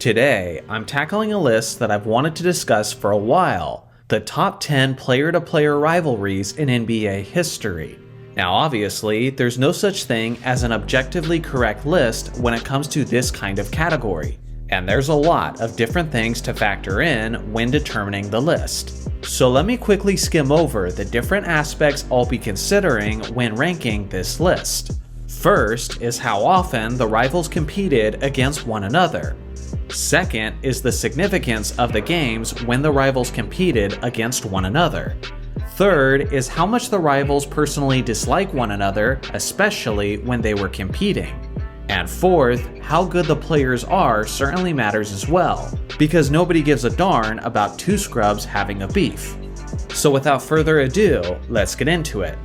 Today, I'm tackling a list that I've wanted to discuss for a while, the top 10 player-to-player rivalries in NBA history. Now obviously, there's no such thing as an objectively correct list when it comes to this kind of category, and there's a lot of different things to factor in when determining the list. So let me quickly skim over the different aspects I'll be considering when ranking this list. First is how often the rivals competed against one another. Second is the significance of the games when the rivals competed against one another. Third is how much the rivals personally dislike one another, especially when they were competing. And fourth, how good the players are certainly matters as well, because nobody gives a darn about two scrubs having a beef. So without further ado, let's get into it.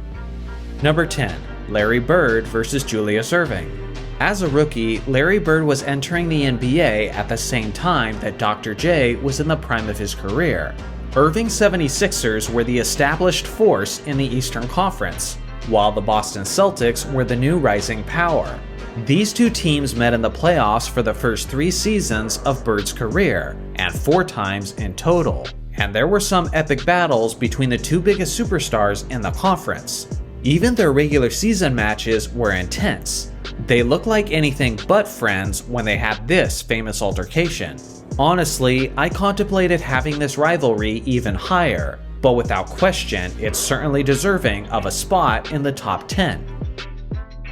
Number 10. Larry Bird versus Julius Irving. As a rookie, Larry Bird was entering the NBA at the same time that Dr. J was in the prime of his career. Irving's 76ers were the established force in the Eastern Conference, while the Boston Celtics were the new rising power. These two teams met in the playoffs for the first 3 seasons of Bird's career, and 4 times in total. And there were some epic battles between the two biggest superstars in the conference. Even their regular season matches were intense. They looked like anything but friends when they had this famous altercation. Honestly, I contemplated having this rivalry even higher, but without question, it's certainly deserving of a spot in the top 10.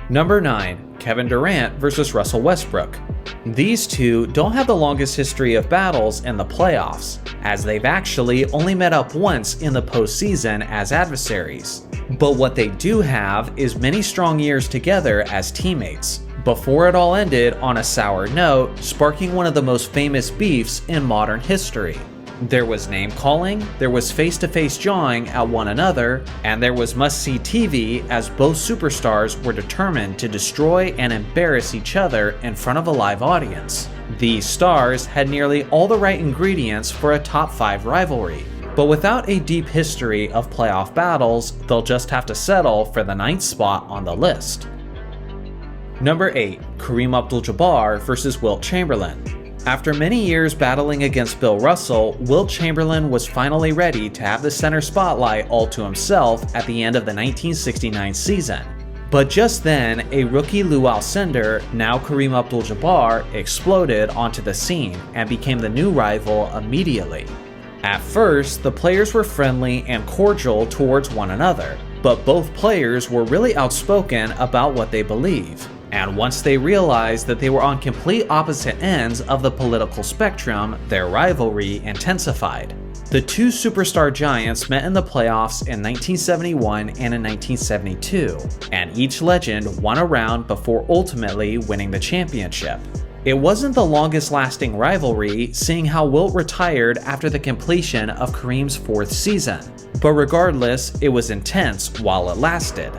Number 9. Kevin Durant versus Russell Westbrook. These two don't have the longest history of battles in the playoffs, as they've actually only met up once in the postseason as adversaries. But what they do have is many strong years together as teammates, before it all ended on a sour note, sparking one of the most famous beefs in modern history. There was name-calling, there was face-to-face jawing at one another, and there was must-see TV as both superstars were determined to destroy and embarrass each other in front of a live audience. These stars had nearly all the right ingredients for a top 5 rivalry. But without a deep history of playoff battles, they'll just have to settle for the 9th spot on the list. Number 8. Kareem Abdul-Jabbar versus Wilt Chamberlain. After many years battling against Bill Russell, Wilt Chamberlain was finally ready to have the center spotlight all to himself at the end of the 1969 season. But just then, a rookie Lou Alcindor, now Kareem Abdul-Jabbar, exploded onto the scene and became the new rival immediately. At first, the players were friendly and cordial towards one another, but both players were really outspoken about what they believe. And once they realized that they were on complete opposite ends of the political spectrum, their rivalry intensified. The two superstar giants met in the playoffs in 1971 and in 1972, and each legend won a round before ultimately winning the championship. It wasn't the longest lasting rivalry, seeing how Wilt retired after the completion of Kareem's 4th season, but regardless, it was intense while it lasted.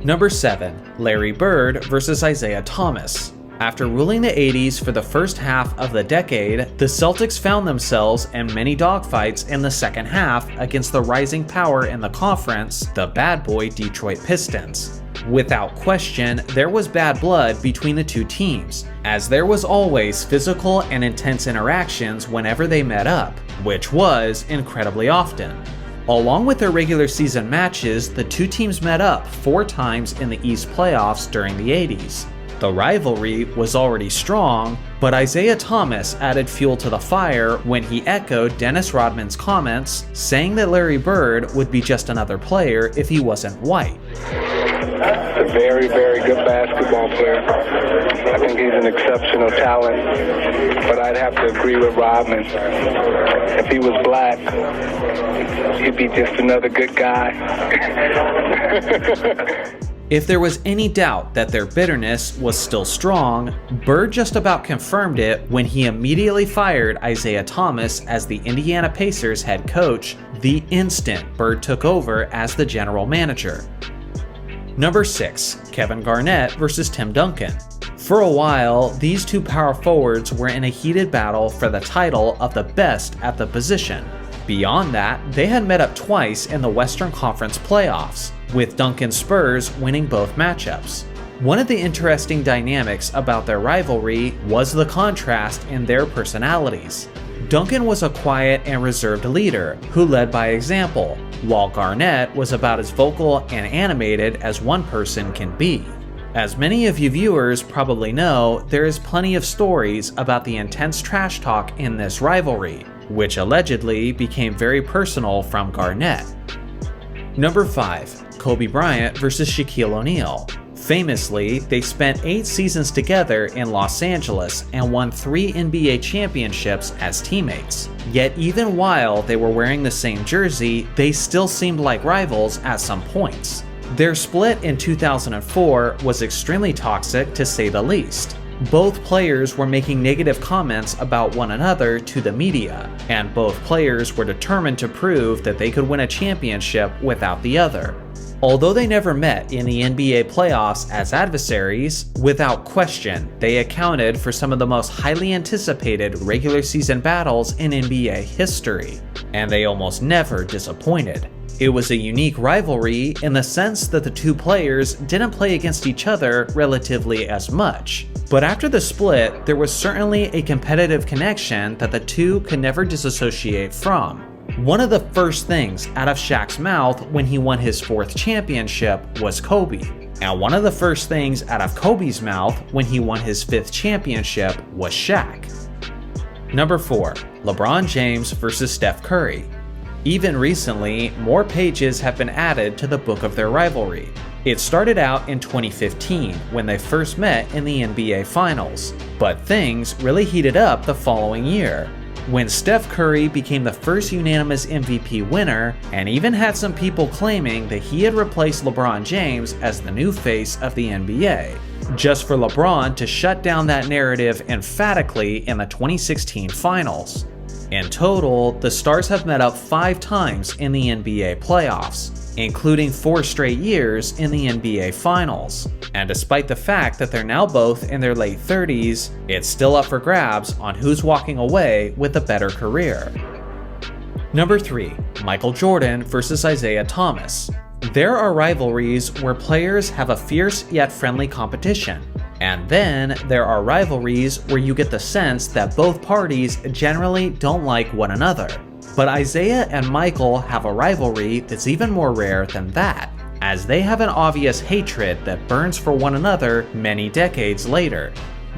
Number 7. Larry Bird versus Isaiah Thomas. After ruling the 80s for the first half of the decade, the Celtics found themselves in many dogfights in the second half against the rising power in the conference, the bad boy Detroit Pistons. Without question, there was bad blood between the two teams, as there was always physical and intense interactions whenever they met up, which was incredibly often. Along with their regular season matches, the two teams met up 4 times in the East playoffs during the 80s. The rivalry was already strong, but Isaiah Thomas added fuel to the fire when he echoed Dennis Rodman's comments, saying that Larry Bird would be just another player if he wasn't white. A very, very good basketball player. I think he's an exceptional talent, but I'd have to agree with Rodman. If he was black, he'd be just another good guy. If there was any doubt that their bitterness was still strong, Bird just about confirmed it when he immediately fired Isaiah Thomas as the Indiana Pacers head coach the instant Bird took over as the general manager. Number 6. Kevin Garnett versus Tim Duncan. For a while, these two power forwards were in a heated battle for the title of the best at the position. Beyond that, they had met up twice in the Western Conference playoffs, with Duncan's Spurs winning both matchups. One of the interesting dynamics about their rivalry was the contrast in their personalities. Duncan was a quiet and reserved leader who led by example, while Garnett was about as vocal and animated as one person can be. As many of you viewers probably know, there is plenty of stories about the intense trash talk in this rivalry, which allegedly became very personal from Garnett. Number 5. Kobe Bryant versus Shaquille O'Neal. Famously, they spent 8 seasons together in Los Angeles and won 3 NBA championships as teammates. Yet even while they were wearing the same jersey, they still seemed like rivals at some points. Their split in 2004 was extremely toxic to say the least. Both players were making negative comments about one another to the media, and both players were determined to prove that they could win a championship without the other. Although they never met in the NBA playoffs as adversaries, without question, they accounted for some of the most highly anticipated regular season battles in NBA history, and they almost never disappointed. It was a unique rivalry in the sense that the two players didn't play against each other relatively as much. But after the split, there was certainly a competitive connection that the two could never disassociate from. One of the first things out of Shaq's mouth when he won his 4th championship was Kobe. And one of the first things out of Kobe's mouth when he won his 5th championship was Shaq. Number 4. LeBron James versus Steph Curry. Even recently, more pages have been added to the book of their rivalry. It started out in 2015 when they first met in the NBA Finals, but things really heated up the following year, when Steph Curry became the first unanimous MVP winner and even had some people claiming that he had replaced LeBron James as the new face of the NBA, just for LeBron to shut down that narrative emphatically in the 2016 Finals. In total, the stars have met up 5 times in the NBA playoffs, including 4 straight years in the NBA Finals. And despite the fact that they're now both in their late 30s, it's still up for grabs on who's walking away with a better career. Number 3. Michael Jordan versus Isaiah Thomas. There are rivalries where players have a fierce yet friendly competition. And then there are rivalries where you get the sense that both parties generally don't like one another. But Isaiah and Michael have a rivalry that's even more rare than that, as they have an obvious hatred that burns for one another many decades later.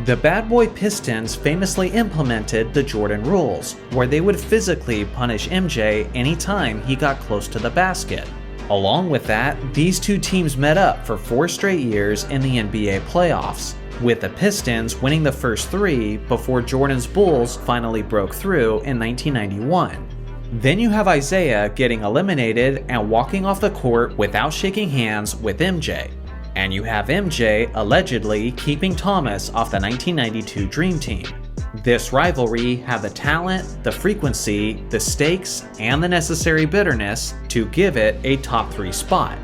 The Bad Boy Pistons famously implemented the Jordan rules, where they would physically punish MJ anytime he got close to the basket. Along with that, these two teams met up for 4 straight years in the NBA playoffs, with the Pistons winning the first 3 before Jordan's Bulls finally broke through in 1991. Then you have Isaiah getting eliminated and walking off the court without shaking hands with MJ. And you have MJ allegedly keeping Thomas off the 1992 Dream Team. This rivalry had the talent, the frequency, the stakes, and the necessary bitterness to give it a top 3 spot.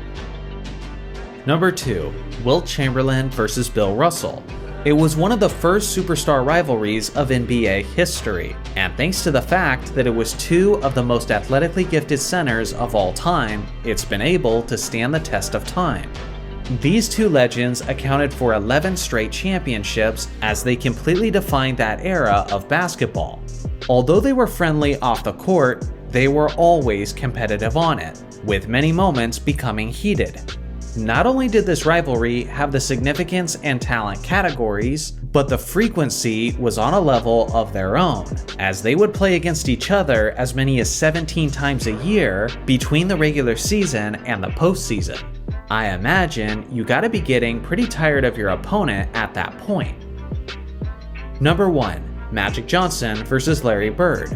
Number 2. Wilt Chamberlain versus Bill Russell. It was one of the first superstar rivalries of NBA history, and thanks to the fact that it was 2 of the most athletically gifted centers of all time, it's been able to stand the test of time. These 2 legends accounted for 11 straight championships as they completely defined that era of basketball. Although they were friendly off the court, they were always competitive on it, with many moments becoming heated. Not only did this rivalry have the significance and talent categories, but the frequency was on a level of their own, as they would play against each other as many as 17 times a year between the regular season and the postseason. I imagine you gotta be getting pretty tired of your opponent at that point. Number 1. Magic Johnson versus Larry Bird.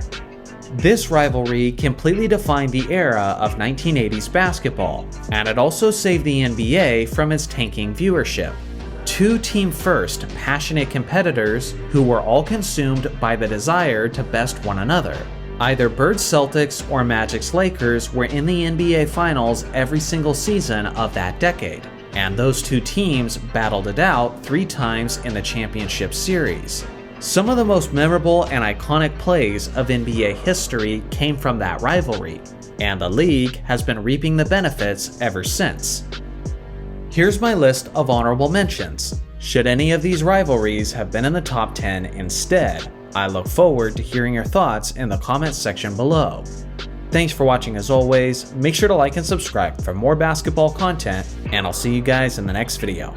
This rivalry completely defined the era of 1980s basketball, and it also saved the NBA from its tanking viewership. 2 team-first, passionate competitors who were all consumed by the desire to best one another. Either Bird's Celtics or Magic's Lakers were in the NBA Finals every single season of that decade, and those 2 teams battled it out 3 times in the championship series. Some of the most memorable and iconic plays of NBA history came from that rivalry, and the league has been reaping the benefits ever since. Here's my list of honorable mentions. Should any of these rivalries have been in the top 10 instead? I look forward to hearing your thoughts in the comments section below. Thanks for watching as always, make sure to like and subscribe for more basketball content, and I'll see you guys in the next video.